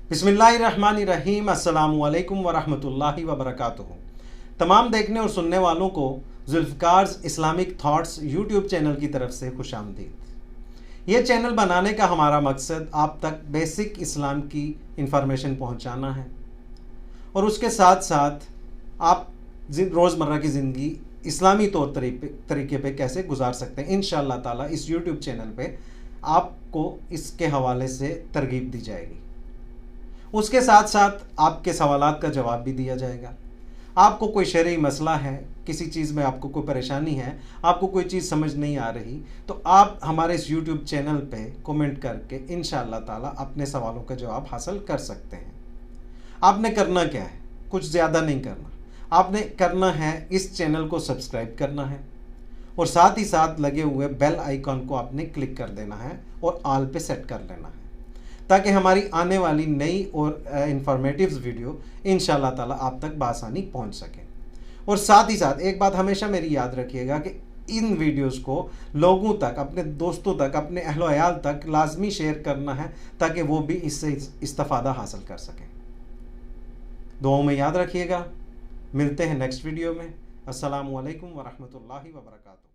बिस्मिल्लाहिर्रहमानिर्रहीम। अस्सलामुअलैकुम वरहमतुल्लाहि वबरकातुहू। तमाम देखने और सुनने वालों को जुल्फ़िकार's इस्लामिक थॉट्स यूट्यूब चैनल की तरफ से खुशामदीद। ये चैनल बनाने का हमारा मकसद आप तक बेसिक इस्लाम की इंफॉर्मेशन पहुंचाना है और उसके साथ साथ आप रोज़मर्रा की ज़िंदगी इस्लामी तौर तरीके पे कैसे गुजार सकते हैं। इंशाअल्लाह ताला इस यूट्यूब चैनल पे आपको इसके हवाले से तरगीब दी जाएगी। उसके साथ साथ आपके सवालात का जवाब भी दिया जाएगा। आपको कोई शरई मसला है, किसी चीज़ में आपको कोई परेशानी है, आपको कोई चीज़ समझ नहीं आ रही, तो आप हमारे इस यूट्यूब चैनल पे कमेंट करके इंशाअल्लाह ताला अपने सवालों का जवाब हासिल कर सकते हैं। आपने करना क्या है? कुछ ज़्यादा नहीं करना। आपने करना है इस चैनल को सब्सक्राइब करना है और साथ ही साथ लगे हुए बेल आइकॉन को आपने क्लिक कर देना है और ऑल पे सेट कर लेना है, ताकि हमारी आने वाली नई और इंफॉर्मेटिव वीडियो इंशाअल्लाह ताला आप तक बआसानी पहुंच सके। और साथ ही साथ एक बात हमेशा मेरी याद रखिएगा कि इन वीडियोस को लोगों तक, अपने दोस्तों तक, अपने अहलो अयाल तक लाजमी शेयर करना है ताकि वो भी इससे इस्तिफादा हासिल कर सकें। दुआओं में याद रखिएगा। मिलते हैं नेक्स्ट वीडियो में। अस्सलामु अलैकुम वरहमतुल्लाहि वबरकातुहू।